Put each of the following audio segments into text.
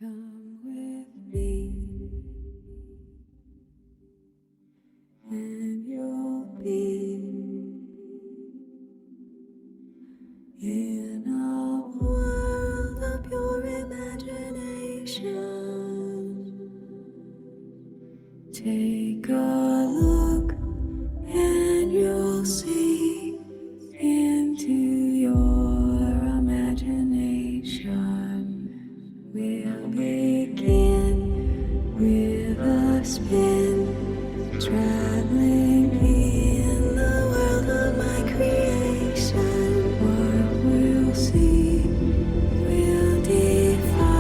Come with me, and you'll be in a world of pure imagination. Take a look, and you'll see into your imagination. We'll begin with a spin, traveling in the world of my creation. What we'll see will defy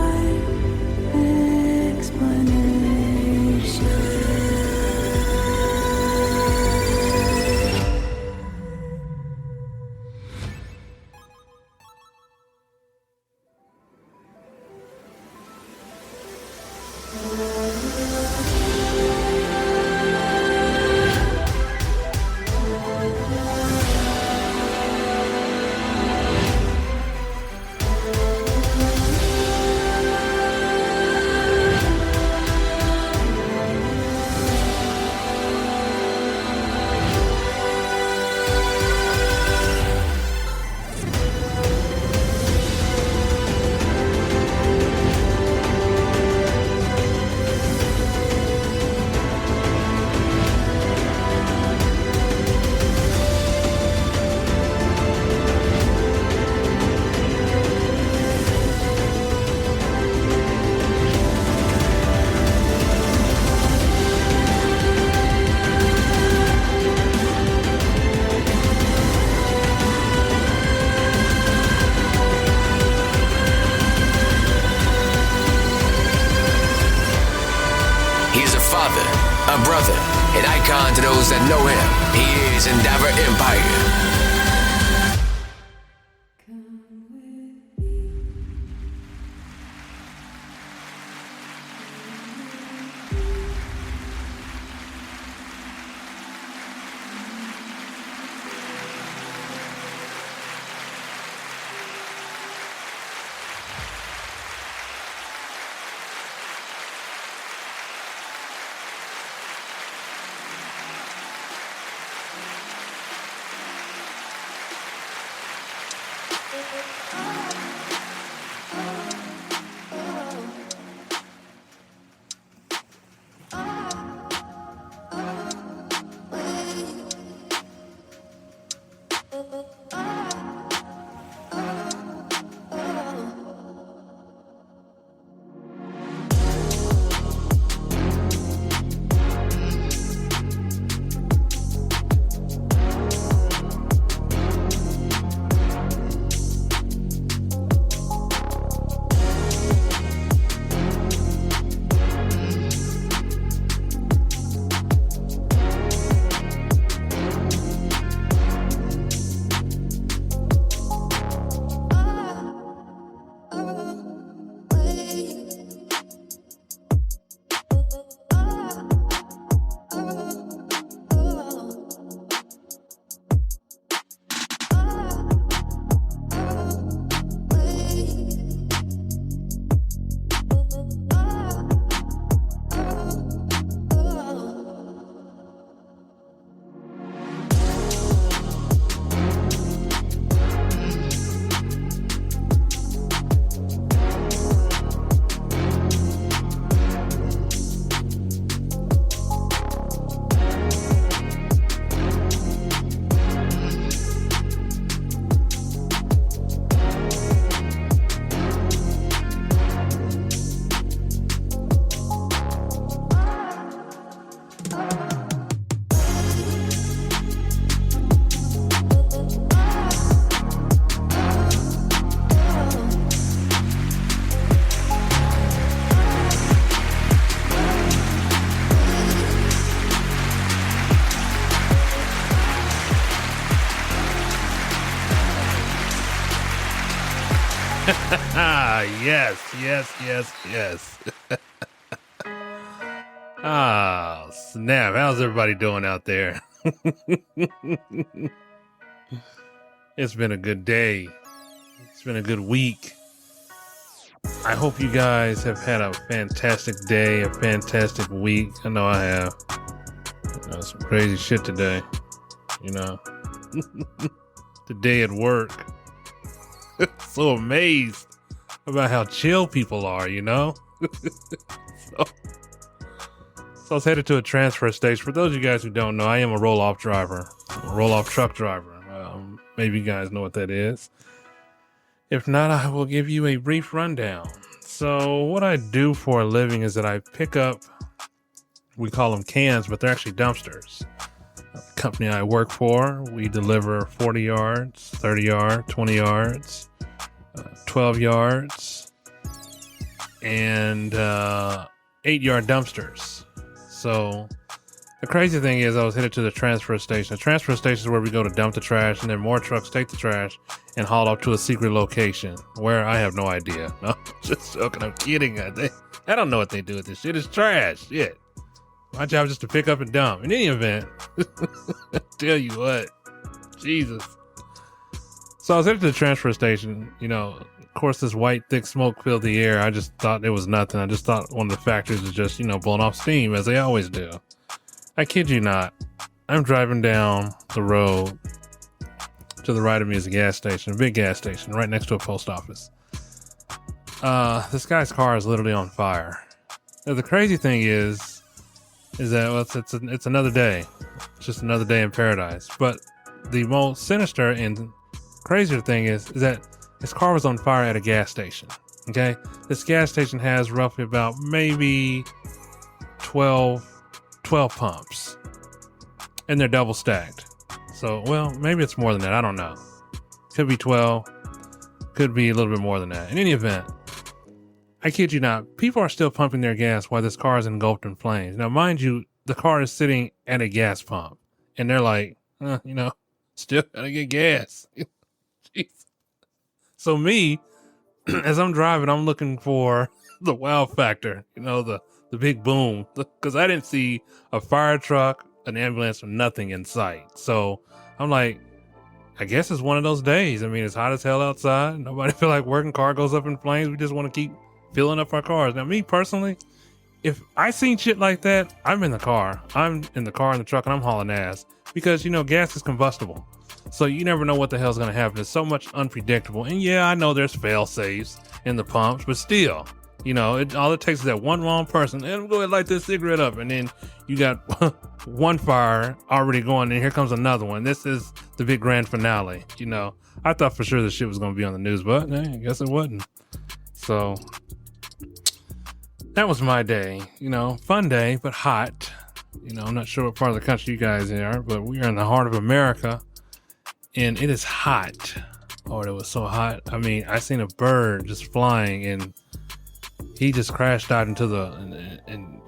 He's a father, a brother, an icon to those that know him. He is Endeavor Empire. Yes. Ah, snap. How's everybody doing out there? It's been a good day. It's been a good week. I hope you guys have had a fantastic day, a fantastic week. I know I have. Some crazy shit today. Today at work. So amazed about how chill people are, So I was headed to a transfer station. For those of you guys who don't know, I am a roll-off driver, a roll-off truck driver. Maybe you guys know what that is. If not, I will give you a brief rundown. So what I do for a living is that I pick up, we call them cans, but they're actually dumpsters. The company I work for, we deliver 40 yards, 30 yards, 20 yards, 12 yards, and 8-yard dumpsters. So the crazy thing is I was headed to the transfer station. The transfer station is where we go to dump the trash, and then more trucks take the trash and haul off to a secret location where I have no idea. No, just joking. I'm kidding. I don't know what they do with this shit. It's trash. Shit. My job is just to pick up and dump. In any event, tell you what, Jesus. So I was headed to the transfer station. Of course, this white, thick smoke filled the air. I just thought it was nothing. I just thought one of the factories was just, blowing off steam, as they always do. I kid you not. I'm driving down the road. To the right of me is a gas station, a big gas station, right next to a post office. This guy's car is literally on fire. Now, the crazy thing is that it's another day. It's just another day in paradise. But the most sinister and crazier thing is that his car was on fire at a gas station. Okay, this gas station has roughly about maybe 12 pumps, and they're double stacked. So, well, maybe it's more than that. I don't know. Could be 12. Could be a little bit more than that. In any event, I kid you not, people are still pumping their gas while this car is engulfed in flames. Now, mind you, the car is sitting at a gas pump, and they're like, still gotta get gas. Jeez. So me, as I'm driving, I'm looking for the wow factor, the big boom, because I didn't see a fire truck, an ambulance, or nothing in sight. So I'm like, I guess it's one of those days. I mean, it's hot as hell outside. Nobody feel like working. Car goes up in flames. We just want to keep filling up our cars. Now, me personally, if I seen shit like that, I'm in the car. I'm in the car, in the truck, and I'm hauling ass. Because, gas is combustible. So you never know what the hell's going to happen. It's so much unpredictable. And yeah, I know there's fail safes in the pumps, but still, all it takes is that one wrong person. And go ahead and light this cigarette up. And then you got one fire already going, and here comes another one. This is the big grand finale. I thought for sure this shit was going to be on the news, but I guess it wasn't. So that was my day. Fun day, but hot. I'm not sure what part of the country you guys are, but we are in the heart of America, and it is hot. Oh, it was so hot. I mean, I seen a bird just flying, and he just crashed out into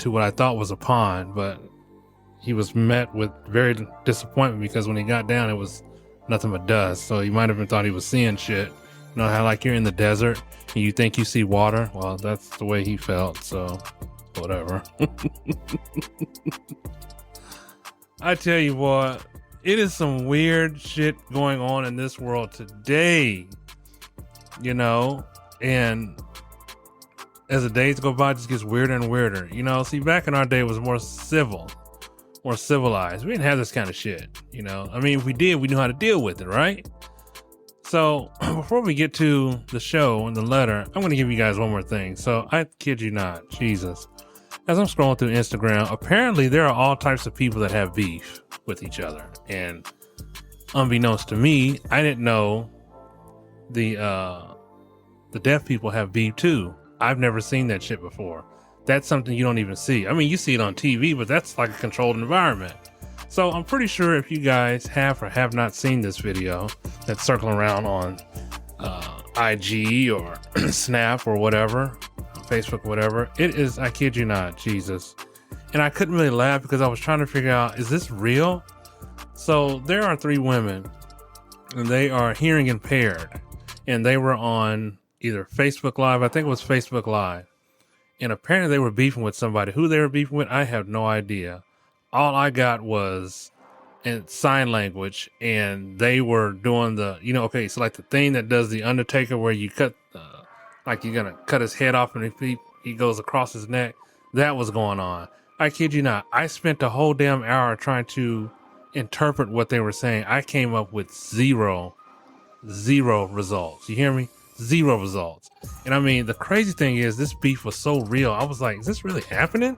what I thought was a pond, but he was met with very disappointment because when he got down, it was nothing but dust. So he might have thought he was seeing shit. How like you're in the desert and you think you see water? Well, that's the way he felt. So whatever. I tell you what, it is some weird shit going on in this world today, and as the days go by, it just gets weirder and weirder. See, back in our day, it was more civilized. We didn't have this kind of shit, I mean, if we did, we knew how to deal with it, right? So before we get to the show and the letter, I'm going to give you guys one more thing. So I kid you not, Jesus. As I'm scrolling through Instagram, apparently there are all types of people that have beef with each other. And unbeknownst to me, I didn't know the deaf people have beef too. I've never seen that shit before. That's something you don't even see. I mean, you see it on TV, but that's like a controlled environment. So I'm pretty sure if you guys have or have not seen this video that's circling around on IG or Snap or whatever, Facebook, whatever, it is, I kid you not, Jesus. And I couldn't really laugh because I was trying to figure out, is this real? So there are 3 women and they are hearing impaired, and they were on either Facebook Live, I think it was Facebook Live, and apparently they were beefing with somebody. Who they were beefing with, I have no idea. All I got was in sign language, and they were doing the, okay, so like the thing that does the Undertaker where you cut like you're gonna cut his head off and if he goes across his neck. That was going on. I kid you not. I spent a whole damn hour trying to interpret what they were saying. I came up with zero results. You hear me? Zero results. And I mean, the crazy thing is this beef was so real. I was like, is this really happening?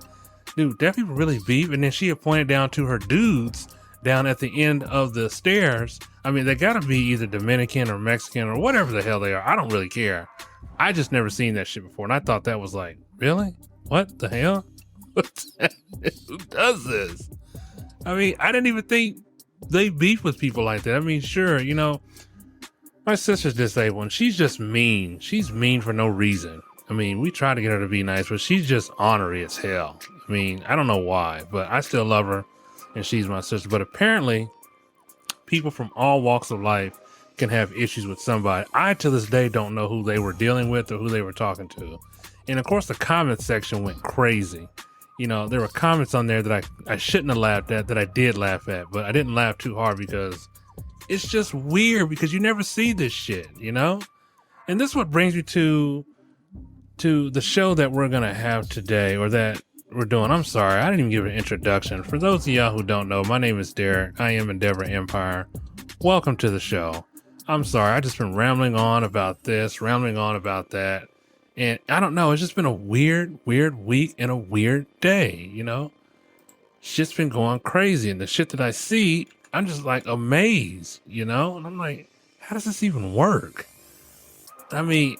Dude, that people really beef? And then she had pointed down to her dudes down at the end of the stairs. I mean, they gotta be either Dominican or Mexican or whatever the hell they are. I don't really care. I just never seen that shit before. And I thought that was like, really? What the hell? Who does this? I mean, I didn't even think they beef with people like that. I mean, sure, you know, my sister's disabled and she's just mean. She's mean for no reason. I mean, we try to get her to be nice, but she's just ornery as hell. I mean, I don't know why, but I still love her and she's my sister. But apparently, people from all walks of life can have issues with somebody. I, to this day, don't know who they were dealing with or who they were talking to. And of course, the comments section went crazy. You know, there were comments on there that I shouldn't have laughed at, that I did laugh at, but I didn't laugh too hard because it's just weird because you never see this shit, you know? And this is what brings me to the show that we're going to have today, or that we're doing. I'm sorry, I didn't even give an introduction. For those of y'all who don't know, my name is Derek. I am Endeavor Empire. Welcome to the show. I'm sorry, I just been rambling on about this, rambling on about that. And I don't know, it's just been a weird week and a weird day, you know? Shit's been going crazy. And the shit that I see, I'm just like amazed, you know? And I'm like, how does this even work? I mean,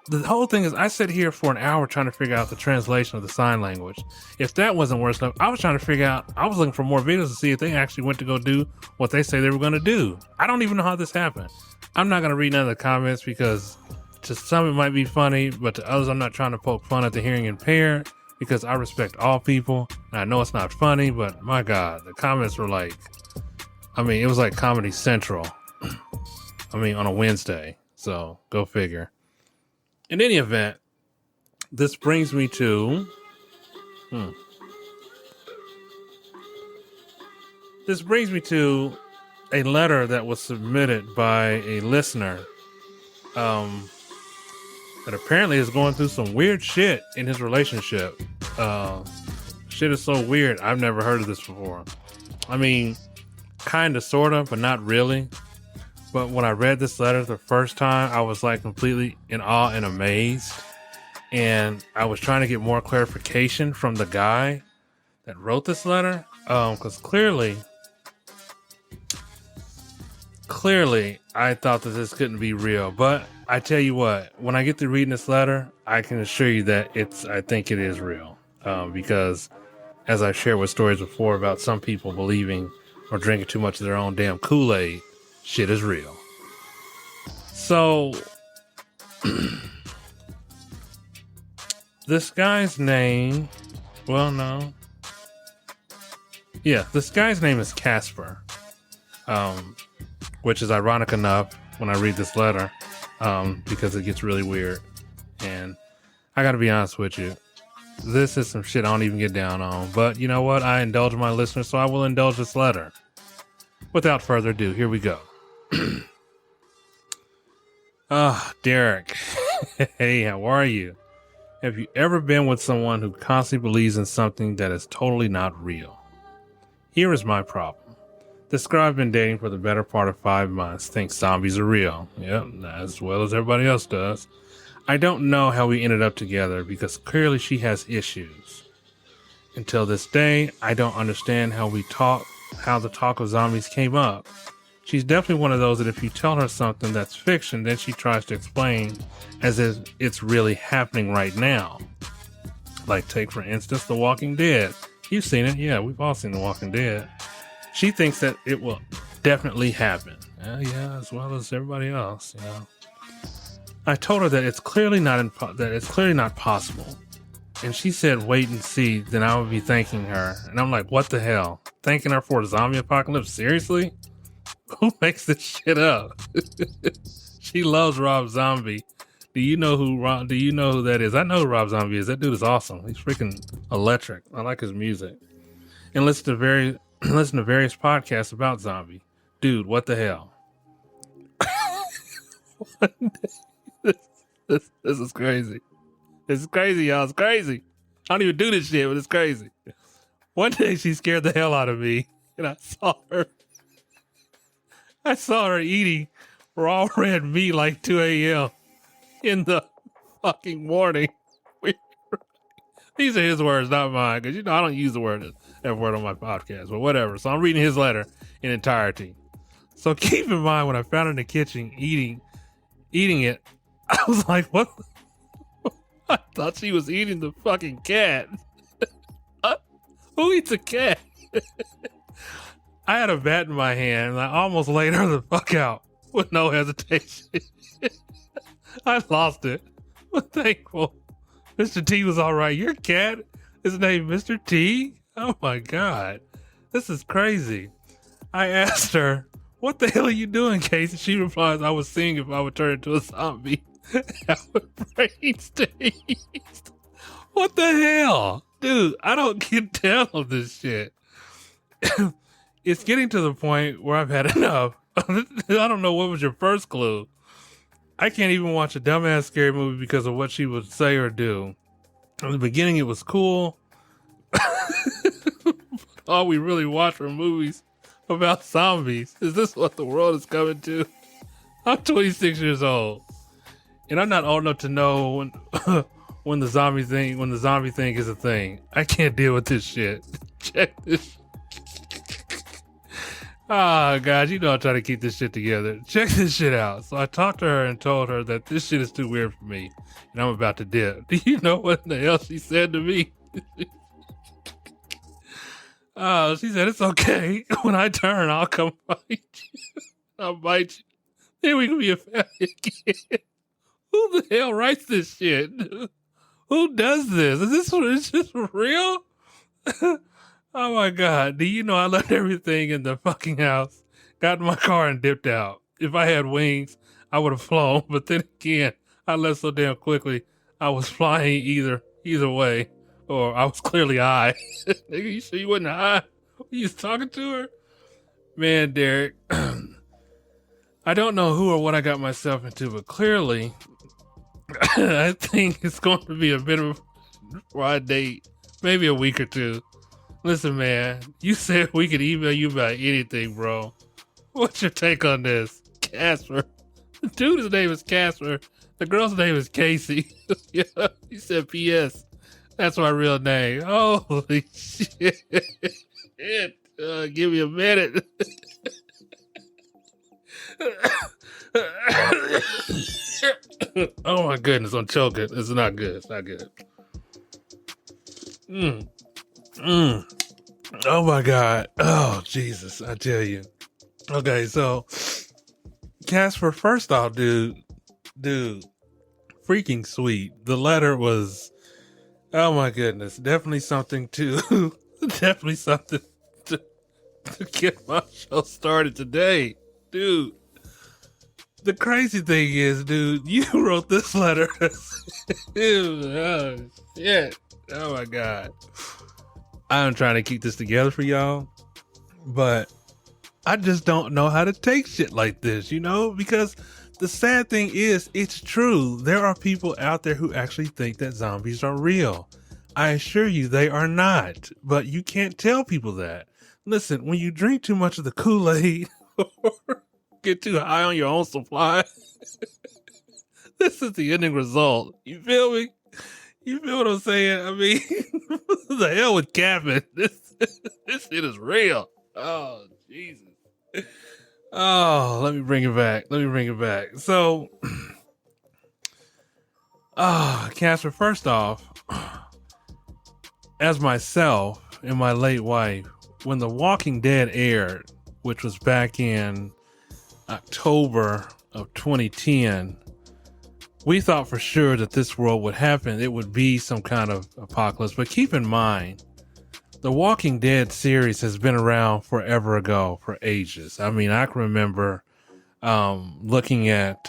the whole thing is I sit here for an hour trying to figure out the translation of the sign language. If that wasn't worse enough, I was trying to figure out, I was looking for more videos to see if they actually went to go do what they say they were going to do. I don't even know how this happened. I'm not going to read none of the comments because to some it might be funny, but to others I'm not trying to poke fun at the hearing impaired because I respect all people. And I know it's not funny, but my God, the comments were like, I mean, it was like Comedy Central. I mean, on a Wednesday. So go figure. In any event, this brings me to a letter that was submitted by a listener that apparently is going through some weird shit in his relationship. Shit is so weird. I've never heard of this before. I mean, kind of, sort of, but not really. But when I read this letter the first time, I was like completely in awe and amazed. And I was trying to get more clarification from the guy that wrote this letter. Because clearly, I thought that this couldn't be real. But I tell you what, when I get to reading this letter, I can assure you that I think it is real. Because as I've shared with stories before about some people believing or drinking too much of their own damn Kool-Aid, shit is real. So, this guy's name, this guy's name is Casper, which is ironic enough when I read this letter, because it gets really weird. And I gotta be honest with you, this is some shit I don't even get down on. But you know what? I indulge my listeners, so I will indulge this letter. Without further ado, here we go. Derek. Hey, how are you? Have you ever been with someone who constantly believes in something that is totally not real? Here is my problem. This girl I've been dating for the better part of 5 months thinks zombies are real. Yep, as well as everybody else does. I don't know how we ended up together because clearly she has issues. Until this day, I don't understand how the talk of zombies came up. She's definitely one of those that if you tell her something that's fiction, then she tries to explain as if it's really happening right now. Like take, for instance, The Walking Dead. You've seen it. Yeah, we've all seen The Walking Dead. She thinks that it will definitely happen. Yeah, as well as everybody else, you know. I told her that it's clearly not possible. And she said, wait and see, then I would be thanking her. And I'm like, what the hell? Thanking her for a zombie apocalypse? Seriously? Who makes this shit up? She loves Rob Zombie. Do you know who that is? I know who Rob Zombie is. That dude is awesome. He's freaking electric. I like his music. And listen to various podcasts about Zombie. Dude, what the hell? This is crazy. It's crazy, y'all. It's crazy. I don't even do this shit, but it's crazy. One day she scared the hell out of me, and I saw her eating raw red meat like 2 a.m. in the fucking morning. These are his words, not mine, because I don't use the word F word on my podcast, but whatever. So I'm reading his letter in entirety. So keep in mind, when I found her in the kitchen eating it, I was like, what? I thought she was eating the fucking cat. Who eats a cat? I had a bat in my hand and I almost laid her the fuck out with no hesitation. I lost it, but thankful. Mr. T was all right. Your cat is named Mr. T? Oh my God. This is crazy. I asked her, what the hell are you doing, Casey? She replies, I was seeing if I would turn into a zombie. I would brain sneeze. What the hell? Dude, I don't get down on this shit. It's getting to the point where I've had enough. I don't know what was your first clue. I can't even watch a dumbass scary movie because of what she would say or do. In the beginning, it was cool. All we really watch were movies about zombies. Is this what the world is coming to? I'm 26 years old, and I'm not old enough to know when the zombie thing is a thing. I can't deal with this shit. Check this. Oh, God, you know I'm trying to keep this shit together. Check this shit out. So I talked to her and told her that this shit is too weird for me, and I'm about to dip. Do you know what the hell she said to me? She said, it's okay. When I turn, I'll come fight you. I'll bite you. Then we can be a family again. Who the hell writes this shit? Who does this? Is this real? Oh my God. Do you know I left everything in the fucking house, got in my car and dipped out? If I had wings, I would have flown. But then again, I left so damn quickly, I was flying either way. Or I was clearly high. Nigga, you sure you wasn't high? You was talking to her? Man, Derek. I don't know who or what I got myself into, but clearly, I think it's going to be a bit of a ride date. Maybe a week or two. Listen, man, you said we could email you about anything, bro. What's your take on this? Casper. The dude's name is Casper. The girl's name is Casey. Yeah, he said P.S. That's my real name. Holy shit. Give me a minute. Oh my goodness, I'm choking. It's not good. It's not good. Oh my God. Oh Jesus, I tell you. Okay, so Casper, first off, dude, freaking sweet. The letter was, oh my goodness, definitely something to get my show started today, dude. The crazy thing is, dude, you wrote this letter. Oh shit! Oh my God. I'm trying to keep this together for y'all, but I just don't know how to take shit like this, you know? Because the sad thing is, it's true. There are people out there who actually think that zombies are real. I assure you they are not, but you can't tell people that. Listen, when you drink too much of the Kool-Aid or get too high on your own supply, this is the ending result. You feel me? You feel what I'm saying? I mean, the hell with caffeine. This shit is real. Oh, Jesus. Oh, let me bring it back. So, Casper, first off, as myself and my late wife, when The Walking Dead aired, which was back in October of 2010, we thought for sure that this world would happen. It would be some kind of apocalypse. But keep in mind, the Walking Dead series has been around forever ago, for ages. I mean, I can remember looking at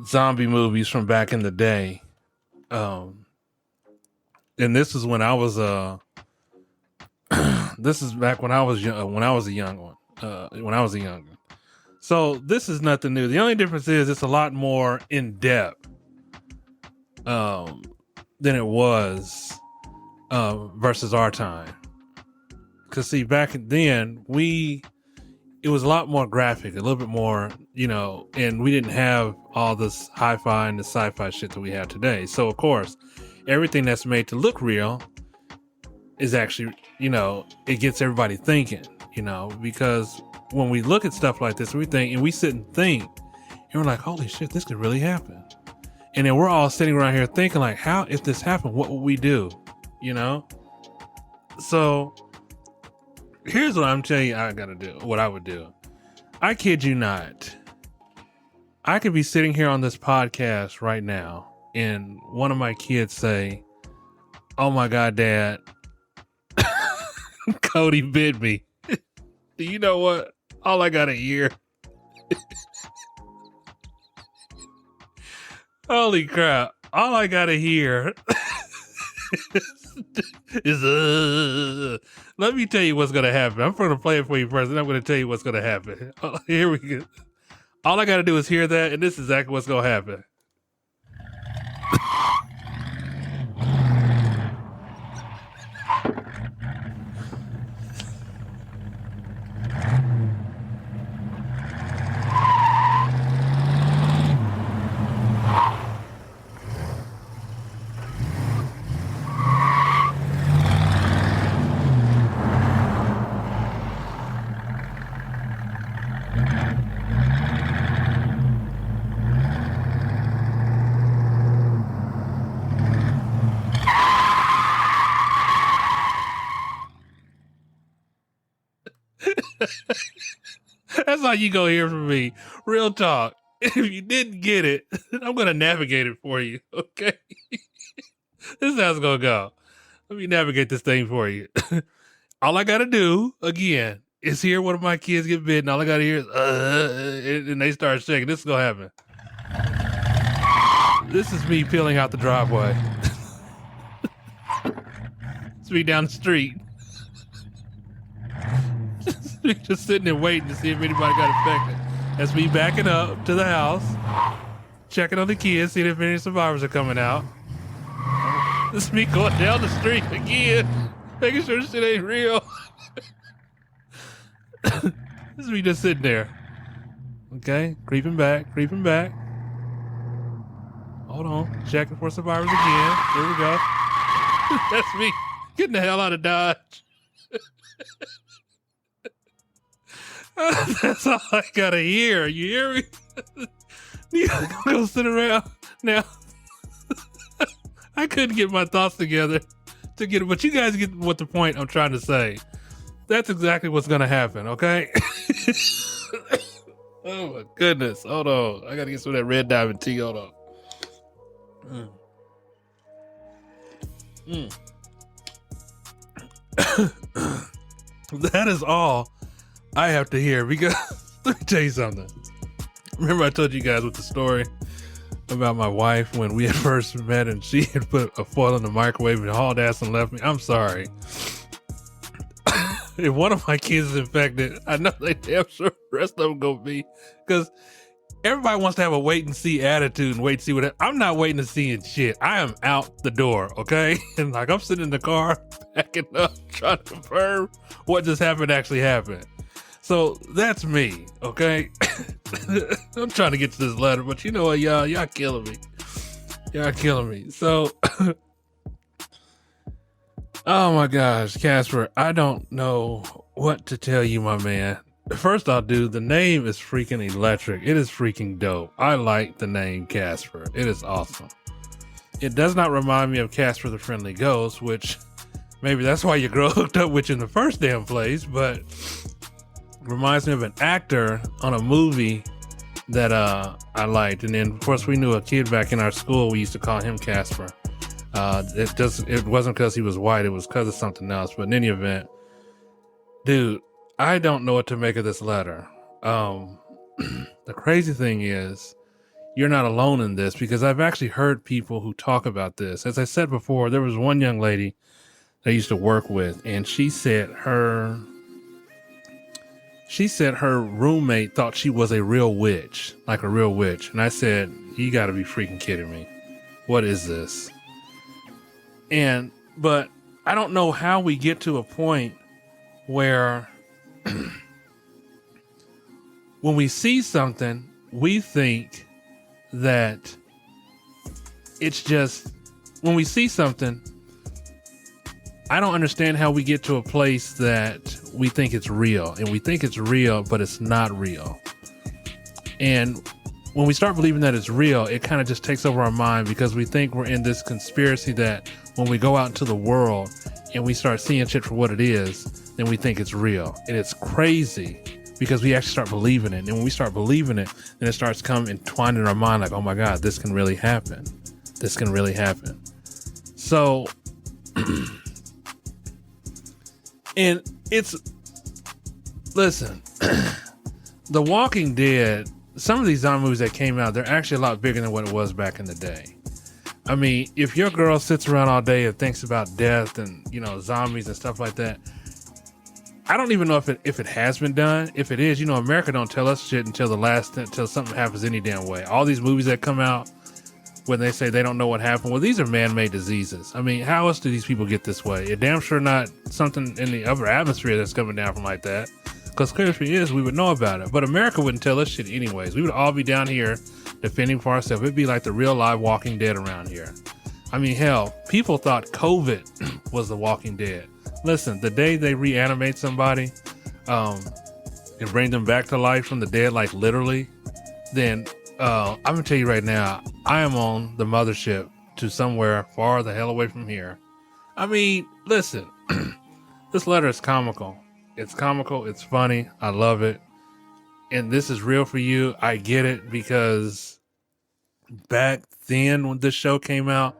zombie movies from back in the day. And this is when I was this is back when I was young, when I was a young one. So this is nothing new. The only difference is it's a lot more in depth than it was versus our time. Because see, back then it was a lot more graphic, a little bit more, and we didn't have all this hi-fi and the sci-fi shit that we have today. So of course, everything that's made to look real is actually, it gets everybody thinking, because when we look at stuff like this, we think, and we sit and think, and we're like, holy shit, this could really happen. And then we're all sitting around here thinking like, how, if this happened, what would we do? So here's what I'm telling you I gotta do, what I would do. I kid you not. I could be sitting here on this podcast right now and one of my kids say, oh my God, Dad, Cody bit me. Do you know what? All I gotta hear. Holy crap. All I gotta hear is let me tell you what's gonna happen. I'm gonna play it for you first, and I'm gonna tell you what's gonna happen. Here we go. All I gotta do is hear that, and this is exactly what's gonna happen. That's all you gonna hear from me. Real talk. If you didn't get it, I'm gonna navigate it for you. Okay. This is how it's gonna go. Let me navigate this thing for you. All I gotta do, again, is hear one of my kids get bitten. All I gotta hear is and they start shaking. This is gonna happen. This is me peeling out the driveway. It's me down the street. Just sitting there waiting to see if anybody got affected. That's me backing up to the house, checking on the kids, seeing if any survivors are coming out. This is me going down the street again, making sure this shit ain't real. This is me just sitting there. Okay, creeping back. Hold on, checking for survivors again. Here we go. That's me getting the hell out of Dodge. That's all I gotta hear. You hear me? You go sit around now. I couldn't get my thoughts together to get it, but you guys get what the point I'm trying to say. That's exactly what's gonna happen, okay? Oh my goodness. Hold on. I gotta get some of that Red Diamond tea. Hold on. That is all I have to hear, because let me tell you something. Remember I told you guys with the story about my wife when we had first met and she had put a foil in the microwave and hauled ass and left me? I'm sorry. If one of my kids is infected, I know they damn sure the rest of them gonna be, because everybody wants to have a wait and see attitude and wait to see what I'm not waiting to see and shit. I am out the door, okay? And like I'm sitting in the car backing up trying to confirm what just happened actually happened. So that's me, okay? I'm trying to get to this letter, but you know what, y'all killing me. Y'all killing me. So, oh my gosh, Casper, I don't know what to tell you, my man. First I'll do, the name is freaking electric. It is freaking dope. I like the name Casper. It is awesome. It does not remind me of Casper the Friendly Ghost, which maybe that's why your girl hooked up with you in the first damn place, but reminds me of an actor on a movie that I liked. And then of course we knew a kid back in our school, we used to call him Casper. It wasn't because he was white, it was because of something else. But in any event, dude, I don't know what to make of this letter. The crazy thing is, you're not alone in this, because I've actually heard people who talk about this. As I said before, there was one young lady that I used to work with, and she said she said her roommate thought she was a real witch, like a real witch. And I said, you got to be freaking kidding me. What is this? But I don't know how we get to a point where when we see something, we think that it's just, when we see something, I don't understand how we get to a place that we think it's real, and we think it's real, but it's not real. And when we start believing that it's real, it kind of just takes over our mind, because we think we're in this conspiracy that when we go out into the world and we start seeing shit for what it is, then we think it's real. And it's crazy, because we actually start believing it. And when we start believing it, then it starts coming entwined in our mind like, oh my God, this can really happen. This can really happen. So, and it's, listen, The Walking Dead, some of these zombie movies that came out, they're actually a lot bigger than what it was back in the day. I mean, if your girl sits around all day and thinks about death and, you know, zombies and stuff like that, I don't even know if it has been done. If it is, you know, America don't tell us shit until something happens any damn way. All these movies that come out when they say they don't know what happened, well, these are man-made diseases. I mean, how else do these people get this way? It damn sure not something in the upper atmosphere that's coming down from like that. Because clearly if it is, we would know about it. But America wouldn't tell us shit anyways. We would all be down here defending for ourselves. It'd be like the real live Walking Dead around here. I mean, hell, people thought COVID was the Walking Dead. Listen, the day they reanimate somebody and bring them back to life from the dead, like literally, then I'm going to tell you right now, I am on the mothership to somewhere far the hell away from here. I mean, listen, this letter is comical. It's comical. It's funny. I love it. And this is real for you. I get it, because back then when this show came out,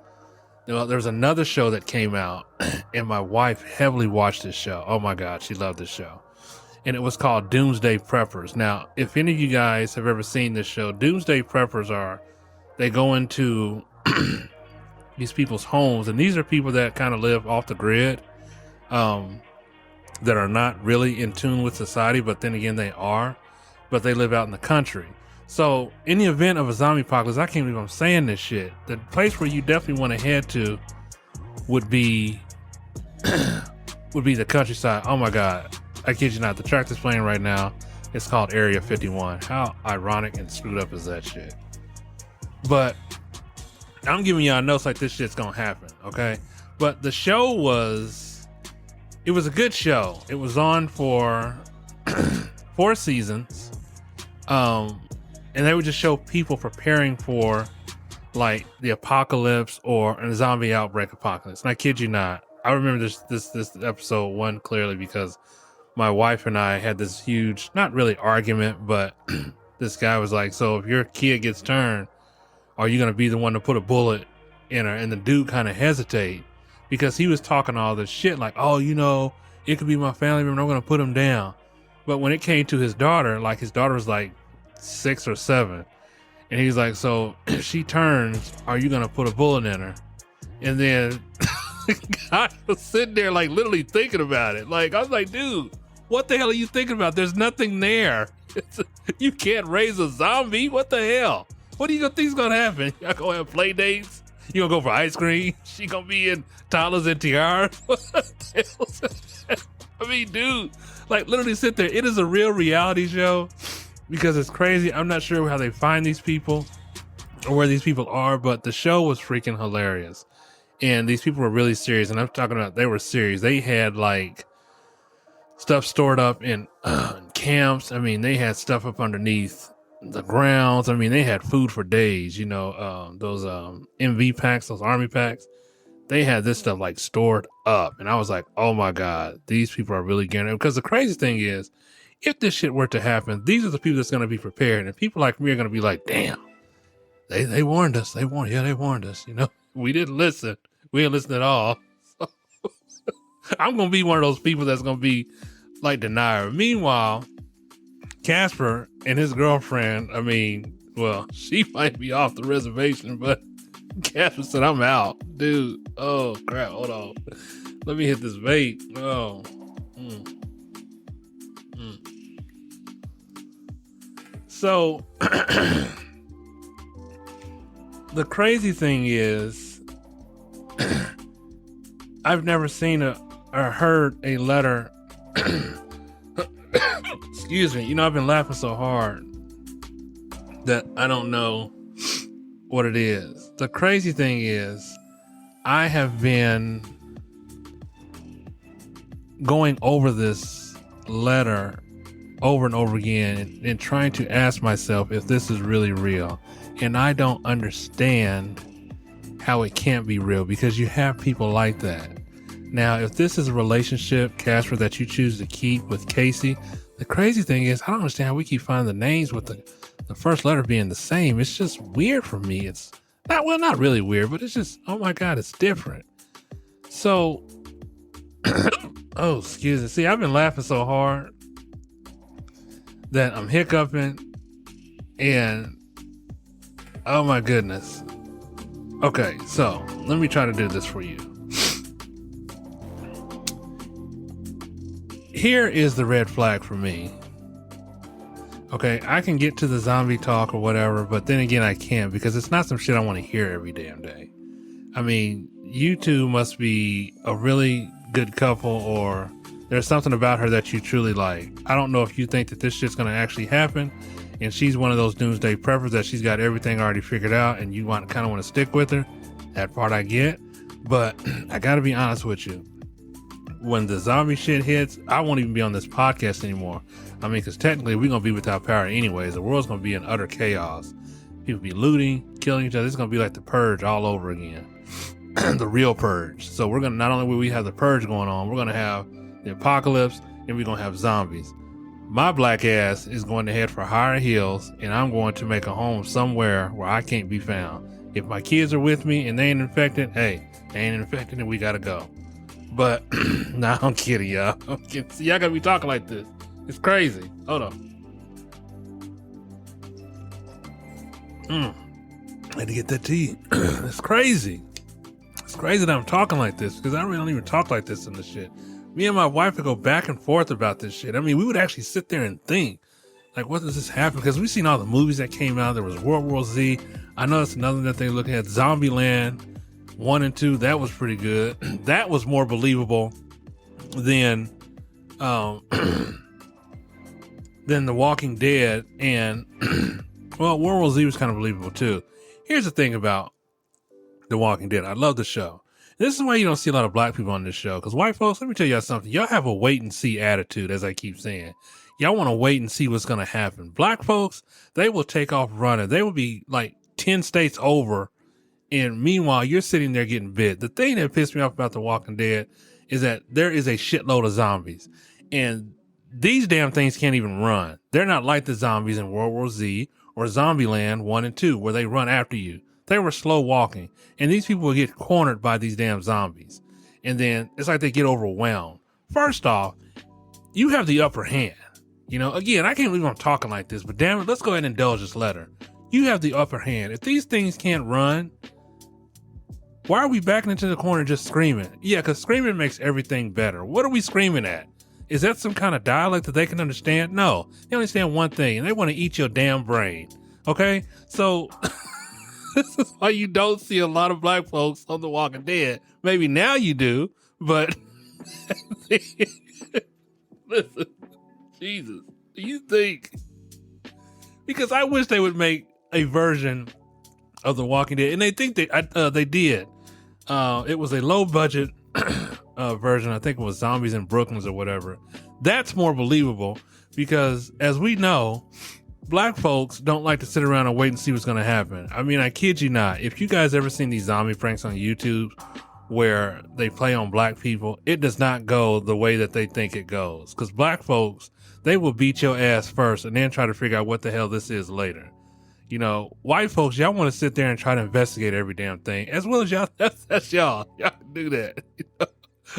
there was another show that came out, and my wife heavily watched this show. Oh my God, she loved this show. And it was called Doomsday Preppers. Now, if any of you guys have ever seen this show, Doomsday Preppers they go into these people's homes, and these are people that kind of live off the grid, that are not really in tune with society, but then again, they are, but they live out in the country. So in the event of a zombie apocalypse, I can't believe I'm saying this shit, the place where you definitely want to head to would be the countryside. Oh my God, I kid you not, the track that's playing right now, it's called Area 51. How ironic and screwed up is that shit? But I'm giving y'all notes like this shit's gonna happen, okay? But the show it was a good show. It was on for 4 seasons. And they would just show people preparing for like the apocalypse or a zombie outbreak apocalypse. And I kid you not, I remember this episode one clearly, because my wife and I had this huge, not really argument, but this guy was like, so if your kid gets turned, are you going to be the one to put a bullet in her? And the dude kind of hesitate, because he was talking all this shit like, oh, you know, it could be my family member, I'm going to put him down. But when it came to his daughter, like his daughter was like 6 or 7, and he's like, so if she turns, are you gonna put a bullet in her? And then I was sitting there like literally thinking about it. Like, I was like, dude, what the hell are you thinking about? There's nothing there. You can't raise a zombie. What the hell? What do you think's gonna happen? Y'all gonna have play dates? You gonna go for ice cream? She gonna be in toddlers and tiaras? What the hell? I mean, dude, like literally sit there. It is a real reality show, because it's crazy. I'm not sure how they find these people or where these people are, but the show was freaking hilarious. And these people were really serious. And I'm talking about, they were serious. They had like stuff stored up in camps. I mean, they had stuff up underneath the grounds. I mean, they had food for days, you know, those MV packs, those army packs. They had this stuff like stored up. And I was like, oh my God, these people are really getting it. Because the crazy thing is, if this shit were to happen, these are the people that's going to be prepared. And people like me are going to be like, damn, they warned us. They warned us. You know, we didn't listen. We didn't listen at all. So, I'm going to be one of those people that's going to be like denier. Meanwhile, Casper and his girlfriend, I mean, well, she might be off the reservation, but Casper said, I'm out. Dude, oh crap, hold on. Let me hit this vape. Oh. So the crazy thing is, I've never seen or heard a letter. Excuse me. I've been laughing so hard that I don't know what it is. The crazy thing is, I have been going over this letter over and over again and trying to ask myself if this is really real. And I don't understand how it can't be real, because you have people like that. Now, if this is a relationship, Casper, that you choose to keep with Casey, the crazy thing is, I don't understand how we keep finding the names with the first letter being the same. It's just weird for me. It's not really weird, but it's just, oh my God, it's different. So, oh, excuse me. See, I've been laughing so hard that I'm hiccuping, and oh my goodness. Okay, so let me try to do this for you. Here is the red flag for me. Okay, I can get to the zombie talk or whatever, but then again, I can't, because it's not some shit I want to hear every damn day. I mean, you two must be a really good couple, or there's something about her that you truly like. I don't know if you think that this shit's going to actually happen, and she's one of those doomsday preppers that she's got everything already figured out, and you kind of want to stick with her. That part I get, but I got to be honest with you. When the zombie shit hits, I won't even be on this podcast anymore. I mean, because technically we're going to be without power anyways. The world's going to be in utter chaos. People be looting, killing each other. It's going to be like the Purge all over again. The real Purge. So we're going to, not only will we have the Purge going on, we're going to have the apocalypse, and we're going to have zombies. My black ass is going to head for higher hills, and I'm going to make a home somewhere where I can't be found. If my kids are with me and they ain't infected, hey, they ain't infected and we got to go. But, nah, I'm kidding, y'all. See, y'all gotta be talking like this. It's crazy. Hold on. I had to get that tea. It's crazy. It's crazy that I'm talking like this, because I really don't even talk like this in this shit. Me and my wife would go back and forth about this shit. I mean, we would actually sit there and think, like, what does this happen? Because we've seen all the movies that came out. There was World War Z. I know it's another that they're looking at. Zombieland 1 and 2. That was pretty good. That was more believable than The Walking Dead. And, well, World War Z was kind of believable too. Here's the thing about The Walking Dead. I love the show. This is why you don't see a lot of black people on this show. Because white folks, let me tell y'all something. Y'all have a wait and see attitude, as I keep saying. Y'all want to wait and see what's going to happen. Black folks, they will take off running. They will be like 10 states over. And meanwhile, you're sitting there getting bit. The thing that pissed me off about The Walking Dead is that there is a shitload of zombies. And these damn things can't even run. They're not like the zombies in World War Z or Zombieland 1 and 2, where they run after you. They were slow walking. And these people will get cornered by these damn zombies. And then it's like they get overwhelmed. First off, you have the upper hand. Again, I can't believe I'm talking like this, but damn it, let's go ahead and indulge this letter. You have the upper hand. If these things can't run, why are we backing into the corner just screaming? Yeah, because screaming makes everything better. What are we screaming at? Is that some kind of dialect that they can understand? No. They understand one thing, and they want to eat your damn brain. Okay? So, this is why you don't see a lot of black folks on The Walking Dead. Maybe now you do, but listen, Jesus, do you think? Because I wish they would make a version of The Walking Dead, and they think they did. It was a low budget version. I think it was Zombies in Brooklyn or whatever. That's more believable because, as we know, black folks don't like to sit around and wait and see what's going to happen. I mean, I kid you not. If you guys ever seen these zombie pranks on YouTube where they play on black people, it does not go the way that they think it goes. Because black folks, they will beat your ass first and then try to figure out what the hell this is later. White folks, y'all want to sit there and try to investigate every damn thing, as well as y'all. That's y'all. Y'all can do that.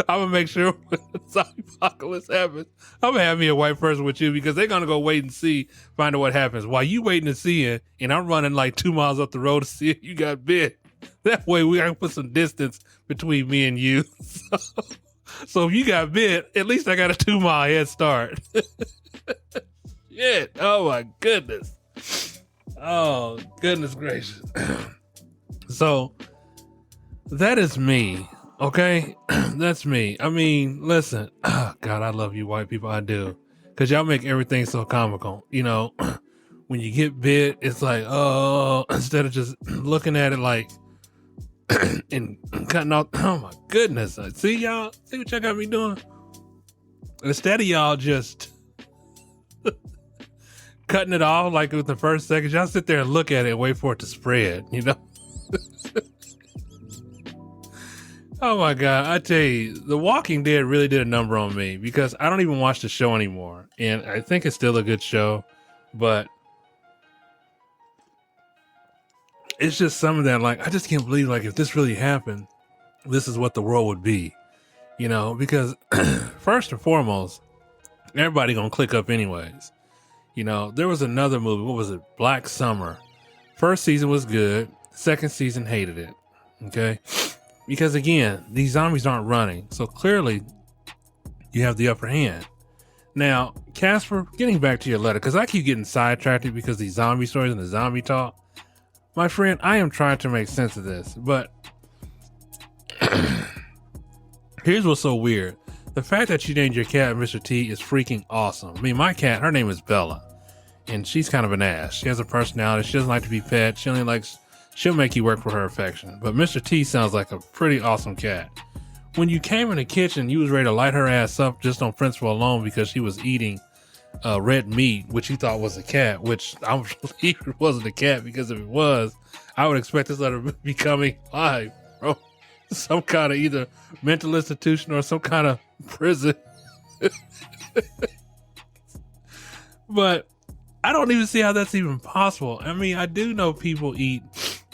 I'm going to make sure when the zombie apocalypse happens, I'm going to have me a white person with you, because they're going to go wait and see, find out what happens. While you waiting to see it, and I'm running like 2 miles up the road to see if you got bit. That way we can put some distance between me and you. So if you got bit, at least I got a 2 mile head start. Shit. Oh my goodness. Oh, goodness gracious. So that is me. Okay. That's me. I mean, listen, God, I love you white people. I do. Cause y'all make everything so comical. You know, when you get bit, it's like, oh, instead of just looking at it like, and cutting off. Oh my goodness. See y'all, see what y'all got me doing? Instead of y'all just cutting it off like with the first seconds, y'all sit there and look at it and wait for it to spread, you know? Oh my God. I tell you, The Walking Dead really did a number on me because I don't even watch the show anymore. And I think it's still a good show, but it's just some of that, like, I just can't believe, like, if this really happened, this is what the world would be, you know? Because first and foremost, everybody gonna click up anyways. You know, there was another movie, what was it? Black Summer. First season was good. Second season hated it. Okay? Because again, these zombies aren't running. So clearly you have the upper hand. Now, Casper, getting back to your letter, because I keep getting sidetracked because these zombie stories and the zombie talk. My friend, I am trying to make sense of this, but here's what's so weird. The fact that you named your cat Mr. T is freaking awesome. I mean, my cat, her name is Bella, and she's kind of an ass. She has a personality. She doesn't like to be pet. She'll make you work for her affection. But Mr. T sounds like a pretty awesome cat. When you came in the kitchen, you was ready to light her ass up just on principle alone because she was eating red meat, which you thought was a cat, which I believe it wasn't a cat, because if it was, I would expect this letter to be coming live, bro. Some kind of either mental institution or some kind of prison. But I don't even see how that's even possible. I mean, I do know people eat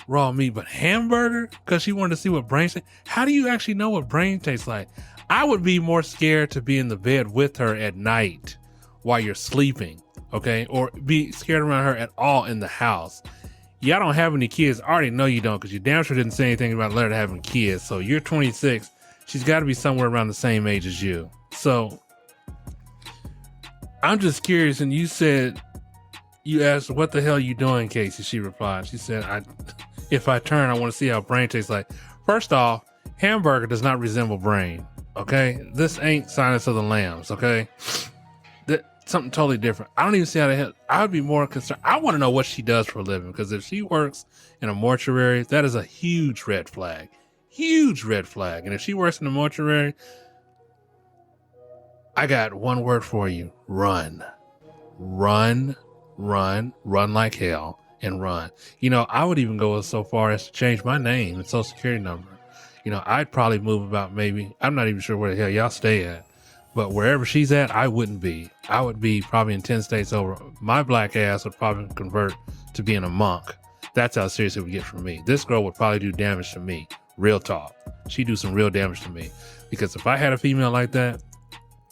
raw meat, but hamburger? Because she wanted to see what brain tastes. How do you actually know what brain tastes like? I would be more scared to be in the bed with her at night while you're sleeping, okay? Or be scared around her at all in the house. Y'all don't have any kids. I already know you don't, because you damn sure didn't say anything about Leonard having kids. So you're 26. She's got to be somewhere around the same age as you. So I'm just curious. And you asked, what the hell are you doing, Casey? She replied. She said, if I turn, I want to see how brain tastes like. First off, hamburger does not resemble brain, okay? This ain't Silence of the Lambs, okay? Something totally different. I don't even see how the hell. I would be more concerned. I want to know what she does for a living, because if she works in a mortuary, that is a huge red flag. Huge red flag. And if she works in a mortuary, I got one word for you. Run. Run like hell, and run. You know, I would even go so far as to change my name and social security number. You know, I'd probably move about, maybe, I'm not even sure where the hell y'all stay at, but wherever she's at, I wouldn't be. I would be probably in 10 states over. My black ass would probably convert to being a monk. That's how serious it would get for me. This girl would probably do damage to me. Real talk. She'd do some real damage to me. Because if I had a female like that,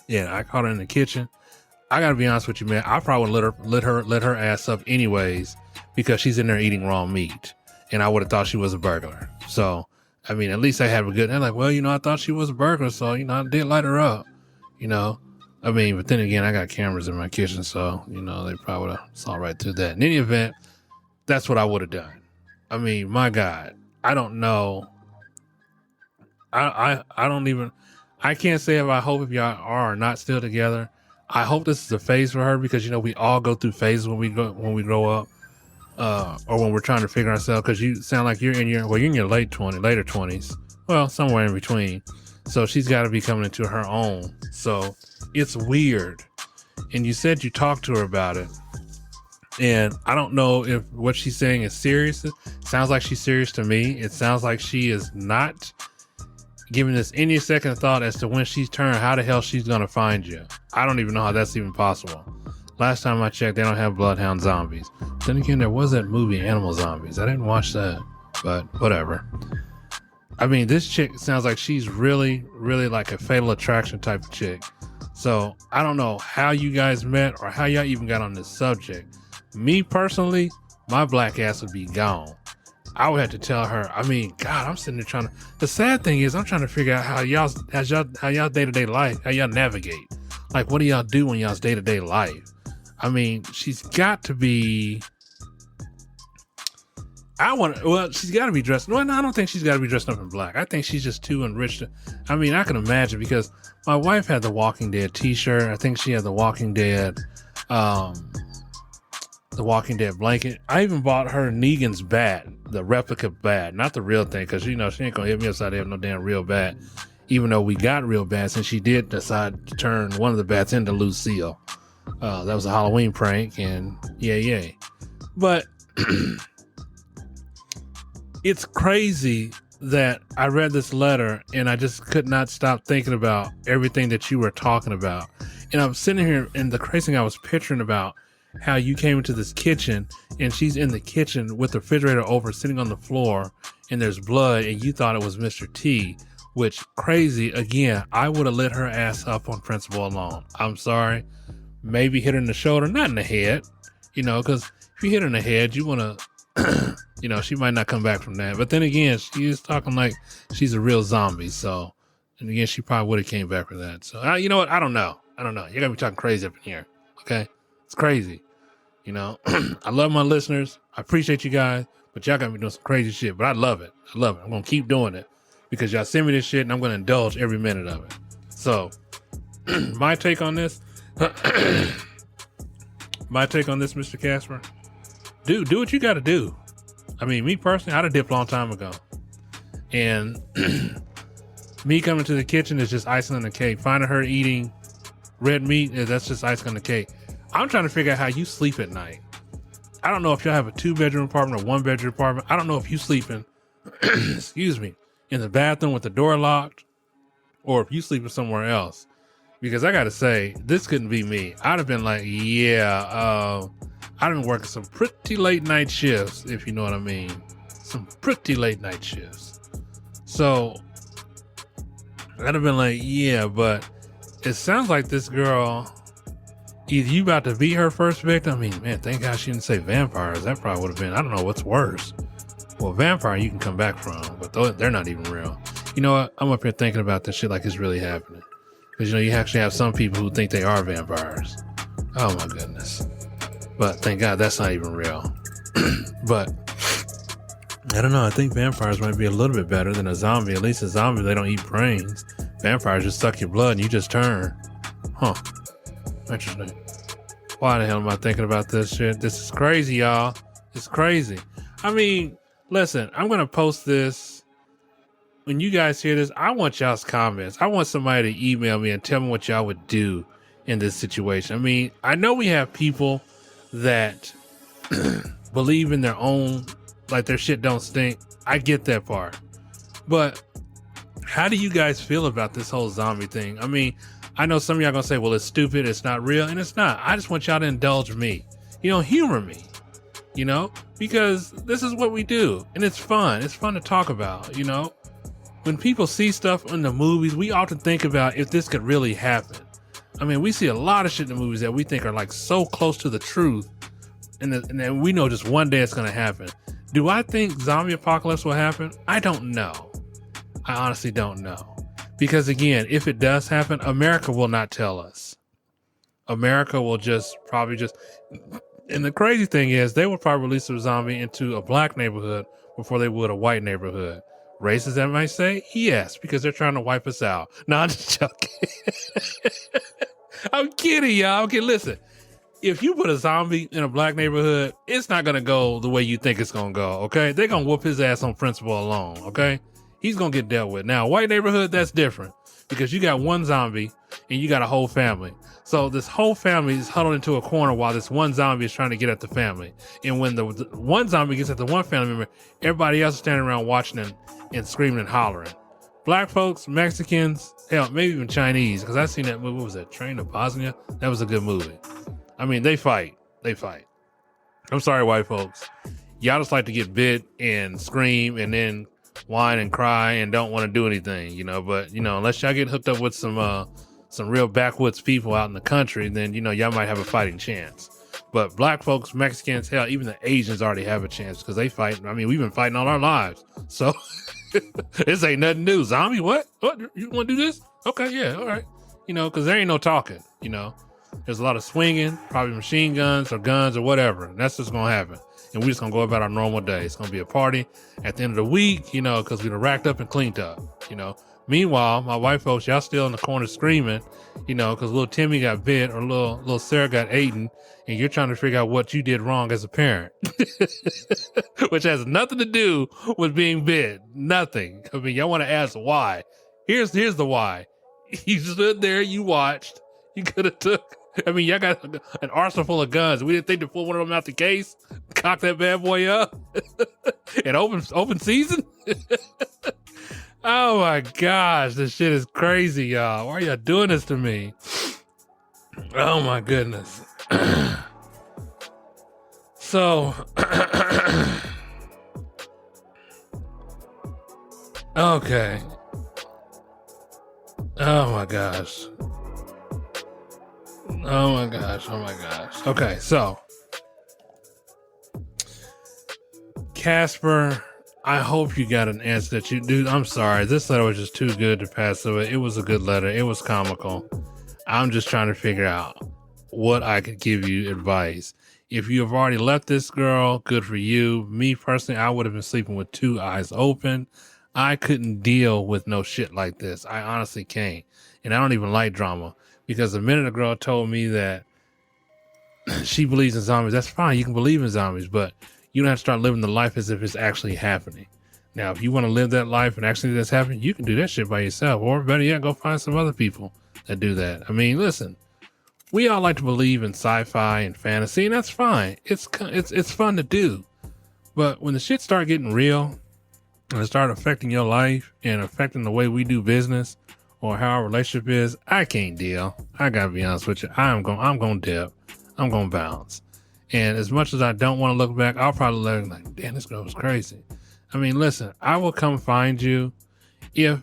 yeah, I caught her in the kitchen, I gotta be honest with you, man, I probably would let her ass up anyways, because she's in there eating raw meat, and I would have thought she was a burglar. So, I mean, at least I have a good, and like, well, you know, I thought she was a burglar, so, you know, I did light her up, you know. I mean, but then again, I got cameras in my kitchen, so, you know, they probably would have saw right through that. In any event, that's what I would have done. I mean, my God, I don't know. I don't even, I can't say if I hope if y'all are not still together. I hope this is a phase for her, because, you know, we all go through phases when we grow up, or when we're trying to figure ourselves, because you sound like you're in your later 20s, well, somewhere in between. So she's got to be coming into her own. So it's weird. And you said you talked to her about it, and I don't know if what she's saying is serious. It sounds like she's serious to me. It sounds like she is not giving this any second thought as to when she's turned, how the hell she's gonna find you. I don't even know how that's even possible. Last time I checked, they don't have bloodhound zombies. Then again, there was that movie Animal Zombies. I didn't watch that, but whatever. I mean, this chick sounds like she's really, really like a Fatal Attraction type of chick. So I don't know how you guys met or how y'all even got on this subject. Me personally, my black ass would be gone. I would have to tell her. I mean, God, I'm sitting there trying to. The sad thing is, I'm trying to figure out how y'all day-to-day life, how y'all navigate. Like, what do y'all do in y'all's day-to-day life? I mean, she's got to be Well, she's got to be dressed. Well, no, I don't think she's got to be dressed up in black. I think she's just too enriched. I mean, I can imagine because my wife had the Walking Dead T-shirt. I think she had the Walking Dead blanket. I even bought her Negan's bat, the replica bat, not the real thing, because she ain't gonna hit me upside the head with no damn real bat. Even though we got real bats, and she did decide to turn one of the bats into Lucille. That was a Halloween prank, and yay. But it's crazy that I read this letter and I just could not stop thinking about everything that you were talking about. And I'm sitting here, and the crazy thing I was picturing about how you came into this kitchen and she's in the kitchen with the refrigerator over, sitting on the floor, and there's blood, and you thought it was Mr. T, which crazy. Again, I would have lit her ass up on principle alone. I'm sorry. Maybe hit her in the shoulder, not in the head, because if you hit her in the head, you want to, she might not come back from that. But then again, she is talking like she's a real zombie. So, and again, she probably would have came back for that. So, you know what? I don't know. You're going to be talking crazy up in here. Okay. It's crazy. I love my listeners. I appreciate you guys, but y'all got me doing some crazy shit, but I love it. I'm going to keep doing it because y'all send me this shit and I'm going to indulge every minute of it. So my take on this, Mr. Casper, do what you got to do. I mean, me personally, I'd have dipped a long time ago. And me coming to the kitchen is just icing on the cake. Finding her eating red meat, that's just icing on the cake. I'm trying to figure out how you sleep at night. I don't know if y'all have a 2-bedroom apartment or 1-bedroom apartment. I don't know if you sleep in, excuse me, in the bathroom with the door locked, or if you sleeping somewhere else. Because I got to say, this couldn't be me. I'd have been like, I'd have been working some pretty late night shifts, if you know what I mean. Some pretty late night shifts. So I'd have been like, but it sounds like this girl, either you about to be her first victim. I mean, man, thank God she didn't say vampires. That probably would have been, I don't know what's worse. Well, vampire you can come back from, but they're not even real. You know what? I'm up here thinking about this shit like it's really happening. Because, you actually have some people who think they are vampires. Oh, my goodness. But thank God that's not even real. But I don't know. I think vampires might be a little bit better than a zombie. At least a zombie, they don't eat brains. Vampires just suck your blood and you just turn. Huh. Interesting. Why the hell am I thinking about this shit? This is crazy, y'all. It's crazy. I mean, listen, I'm going to post this. When you guys hear this, I want y'all's comments. I want somebody to email me and tell me what y'all would do in this situation. I mean, I know we have people that believe in their own, like their shit don't stink. I get that part. But how do you guys feel about this whole zombie thing? I mean, I know some of y'all gonna say, well, it's stupid, it's not real, and it's not. I just want y'all to indulge me. Humor me. Because this is what we do. And it's fun. It's fun to talk about, When people see stuff in the movies, we often think about if this could really happen. I mean, we see a lot of shit in the movies that we think are like so close to the truth. And then we know just one day it's going to happen. Do I think zombie apocalypse will happen? I don't know. I honestly don't know. Because again, if it does happen, America will not tell us. America will probably just, and the crazy thing is they will probably release a zombie into a black neighborhood before they would a white neighborhood. Racist, that might say? Yes, because they're trying to wipe us out. No, I'm just joking. I'm kidding, y'all. Okay, listen. If you put a zombie in a black neighborhood, it's not going to go the way you think it's going to go, okay? They're going to whoop his ass on principle alone, okay? He's going to get dealt with. Now, white neighborhood, that's different because you got one zombie and you got a whole family. So this whole family is huddled into a corner while this one zombie is trying to get at the family. And when the one zombie gets at the one family member, everybody else is standing around watching and screaming and hollering. Black folks, Mexicans, hell, maybe even Chinese, because I seen that movie. What was that? Train to Bosnia? That was a good movie. I mean, they fight. I'm sorry, white folks. Y'all just like to get bit and scream and then whine and cry and don't want to do anything, But, unless y'all get hooked up with some real backwoods people out in the country, then, y'all might have a fighting chance. But black folks, Mexicans, hell, even the Asians already have a chance because they fight. I mean, we've been fighting all our lives. So this ain't nothing new. Zombie, what? What? You want to do this? Okay, yeah, all right. Because there ain't no talking, There's a lot of swinging, probably machine guns or guns or whatever. And that's just going to happen. And we're just going to go about our normal day. It's going to be a party at the end of the week, you know, because we've racked up and cleaned up, you know. Meanwhile, my white folks, y'all still in the corner screaming, you know, because little Timmy got bit or little Sarah got eaten, and you're trying to figure out what you did wrong as a parent, which has nothing to do with being bit. Nothing. I mean, y'all want to ask why. Here's the why. You stood there, you watched. You could have took. I mean, y'all got an arsenal full of guns. We didn't think to pull one of them out the case, cock that bad boy up, and open season. Oh my gosh, this shit is crazy, y'all. Why are y'all doing this to me? Oh my goodness. So, okay. Oh my gosh. Oh my gosh. Oh my gosh. Okay, so Casper, I hope you got an answer that you do. I'm sorry. This letter was just too good to pass away. It was a good letter. It was comical. I'm just trying to figure out what I could give you advice. If you have already left this girl, good for you. Me personally, I would have been sleeping with two eyes open. I couldn't deal with no shit like this. I honestly can't. And I don't even like drama, because the minute a girl told me that she believes in zombies, that's fine. You can believe in zombies, but you don't have to start living the life as if it's actually happening. Now, if you want to live that life and actually that's happening, you can do that shit by yourself. Or better yet, go find some other people that do that. I mean, listen, we all like to believe in sci-fi and fantasy, and that's fine. It's fun to do. But when the shit start getting real and it start affecting your life and affecting the way we do business or how our relationship is, I can't deal. I gotta be honest with you. I'm gonna dip. I'm gonna bounce. And as much as I don't want to look back, I'll probably look like, damn, this girl was crazy. I mean, listen, I will come find you if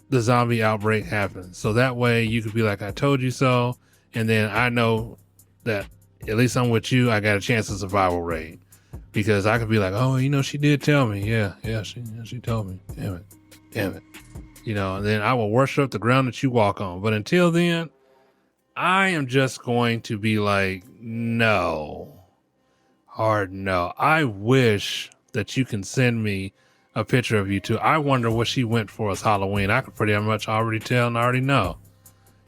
the zombie outbreak happens. So that way you could be like, I told you so. And then I know that at least I'm with you. I got a chance of survival rate, because I could be like, oh, you know, she did tell me. Yeah, she told me. Damn it. You know, and then I will worship the ground that you walk on. But until then, I am just going to be like, no. Hard no. I wish that you can send me a picture of you two. I wonder what she went for as Halloween. I could pretty much already tell and I already know.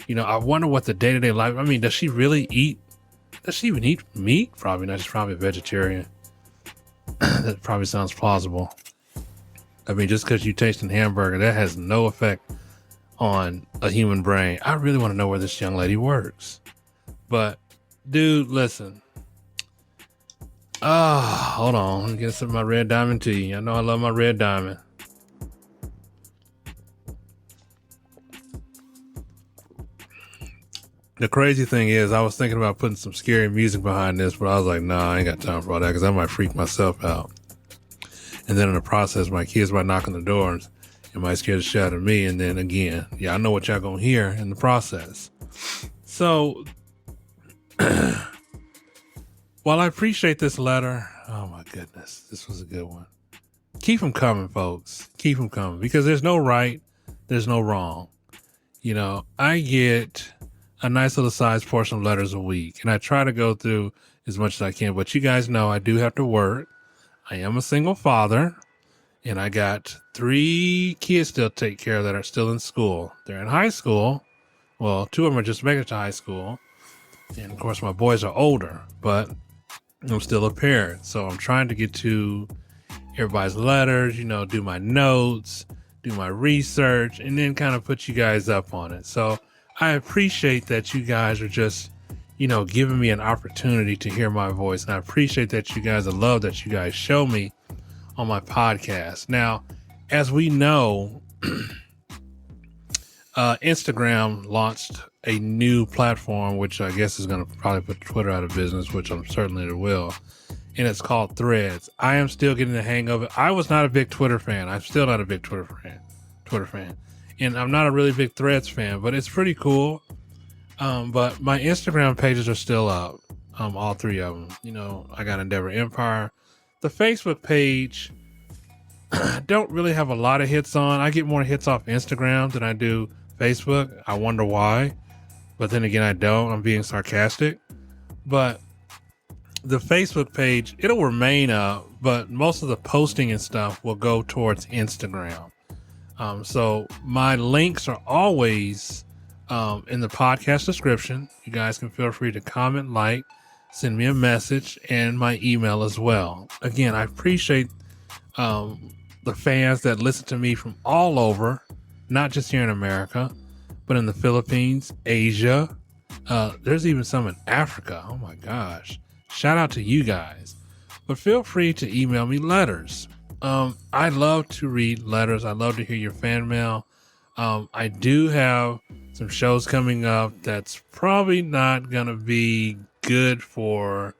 You know, I wonder what the day-to-day life, I mean, does she even eat meat? Probably not. She's probably a vegetarian. That probably sounds plausible. I mean, just because you taste a hamburger, that has no effect on a human brain. I really want to know where this young lady works. But, dude, listen. Hold on. Let me get some of my red diamond tea. I know I love my red diamond. The crazy thing is, I was thinking about putting some scary music behind this, but I was like, nah, I ain't got time for all that, because I might freak myself out. And then in the process, my kids might knock on the doors. It might scare the shit out of me. And then again, yeah, I know what y'all gonna hear in the process. So, while I appreciate this letter, oh my goodness, this was a good one. Keep them coming, folks. Keep them coming, because there's no right, there's no wrong. You know, I get a nice little sized portion of letters a week, and I try to go through as much as I can. But you guys know I do have to work. I am a single father, and I got 3 kids still to take care of that are still in school. They're in high school. Well, 2 of them are just making it to high school. And of course, my boys are older, but I'm still a parent. So I'm trying to get to everybody's letters, you know, do my notes, do my research, and then kind of put you guys up on it. So I appreciate that you guys are just, you know, giving me an opportunity to hear my voice. And I appreciate that you guys, the love that you guys show me on my podcast. Now, as we know, Instagram launched a new platform, which I guess is going to probably put Twitter out of business, which I'm certainly it will. And it's called Threads. I am still getting the hang of it. I was not a big Twitter fan. I'm still not a big Twitter fan. And I'm not a really big Threads fan, but it's pretty cool. But my Instagram pages are still up. All 3 of them. You know, I got Endeavor Empire. The Facebook page, I don't really have a lot of hits on. I get more hits off Instagram than I do Facebook. I wonder why. but then again, I don't. I'm being sarcastic. But the Facebook page, it'll remain up, but most of the posting and stuff will go towards Instagram. So my links are always in the podcast description. You guys can feel free to comment, like, send me a message, and my email as well. Again, I appreciate the fans that listen to me from all over, not just here in America, but in the Philippines, Asia. There's even some in Africa. Oh my gosh. Shout out to you guys. But feel free to email me letters. I love to read letters. I love to hear your fan mail. I do have some shows coming up that's probably not going to be good for,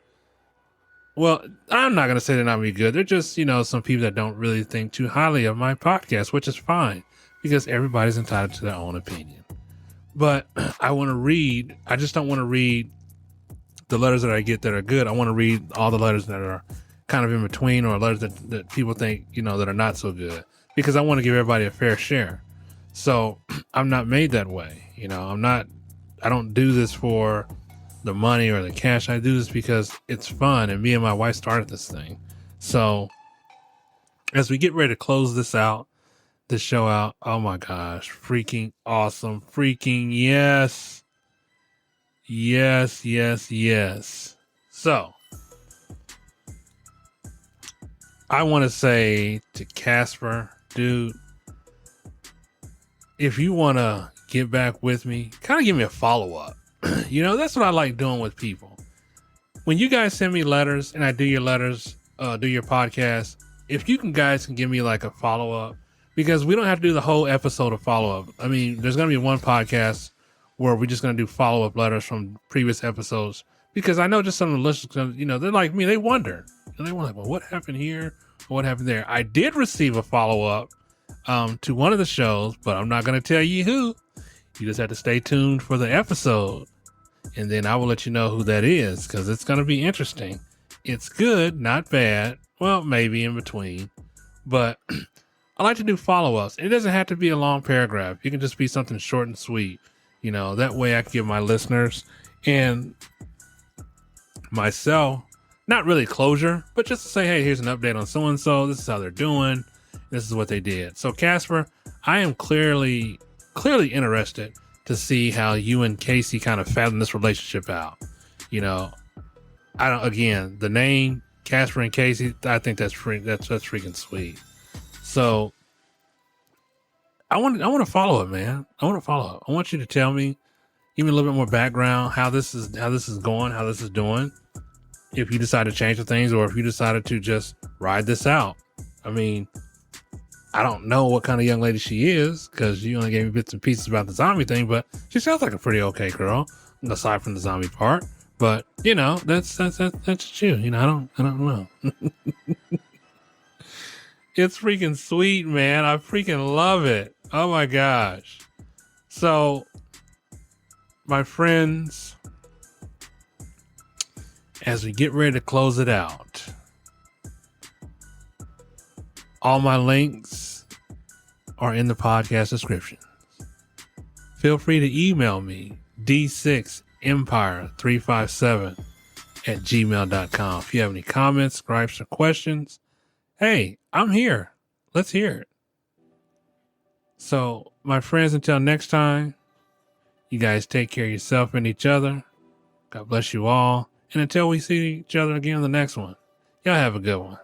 well, I'm not going to say they're not going to be good. They're just, some people that don't really think too highly of my podcast, which is fine because everybody's entitled to their own opinion. But I want to read, I just don't want to read the letters that I get that are good. I want to read all the letters that are kind of in between, or letters that people think, that are not so good, because I want to give everybody a fair share. So I'm not made that way. I don't do this for the money or the cash. I do this because it's fun, and me and my wife started this thing. So as we get ready to close this show out, oh my gosh, freaking awesome. Freaking yes. Yes, yes, yes. So I want to say to Casper, dude, if you want to get back with me, kind of give me a follow-up. That's what I like doing with people. When you guys send me letters and I do your letters, do your podcast, if you guys can give me like a follow-up, because we don't have to do the whole episode of follow-up. I mean, there's going to be one podcast where we're just going to do follow-up letters from previous episodes, because I know just some of the listeners, they're like me, they wonder. And they wonder, well, what happened here? What happened there? I did receive a follow-up to one of the shows, but I'm not going to tell you who. You just have to stay tuned for the episode, and then I will let you know who that is, because it's going to be interesting. It's good, not bad. Well, maybe in between. But I like to do follow-ups. It doesn't have to be a long paragraph. It can just be something short and sweet. That way I can give my listeners and myself, not really closure, but just to say, hey, here's an update on so-and-so. This is how they're doing. This is what they did. So Casper, I am clearly interested to see how you and Casey kind of fathom this relationship out. Again, the name Casper and Casey, I think that's freaking sweet. So I want to follow it, man. I want to follow it. I want you to tell me, give me a little bit more background, how this is going, how this is doing. If you decide to change the things, or if you decided to just ride this out. I mean, I don't know what kind of young lady she is, because you only gave me bits and pieces about the zombie thing, but she sounds like a pretty okay girl, aside from the zombie part. But that's just you. I don't know. It's freaking sweet, man. I freaking love it. Oh my gosh. So, my friends, as we get ready to close it out, all my links are in the podcast description. Feel free to email me, d6empire357@gmail.com. If you have any comments, gripes, or questions, hey, I'm here. Let's hear it. So, my friends, until next time, you guys take care of yourself and each other. God bless you all. And until we see each other again in the next one, y'all have a good one.